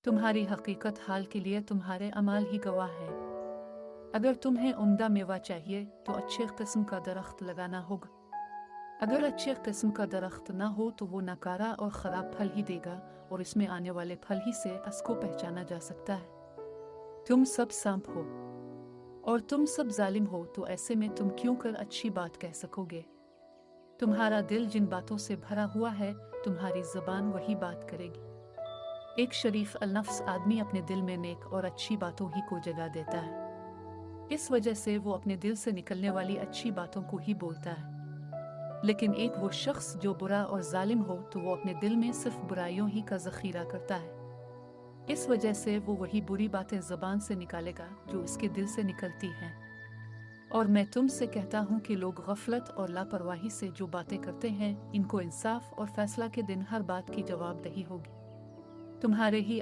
तुम्हारी हकीकत हाल के लिए तुम्हारे अमाल ही गवाह है। अगर तुम्हें उम्दा मेवा चाहिए तो अच्छे किस्म का दरख्त लगाना होगा। अगर अच्छे किस्म का दरख्त ना हो तो वो नकारा और ख़राब फल ही देगा, और इसमें आने वाले फल ही से उसको पहचाना जा सकता है। तुम सब सांप हो और तुम सब जालिम हो, तो ऐसे में तुम क्यों कर अच्छी बात कह सकोगे? तुम्हारा दिल जिन बातों से भरा हुआ है, तुम्हारी ज़बान वही बात करेगी। एक शरीफ अलनफ्स आदमी अपने दिल में नेक और अच्छी बातों ही को जगह देता है। इस वजह से वो अपने दिल से निकलने वाली अच्छी बातों को ही बोलता है। लेकिन एक वो शख्स जो बुरा और जालिम हो, तो वो अपने दिल में सिर्फ बुराइयों ही का ज़ख़ीरा करता है। इस वजह से वो वही बुरी बातें ज़बान से निकालेगा जो इसके दिल से निकलती हैं। और मैं तुमसे कहता हूँ कि लोग गफलत और लापरवाही से जो बातें करते हैं, इनको इंसाफ और फैसला के दिन हर बात की जवाबदेही होगी। तुम्हारे ही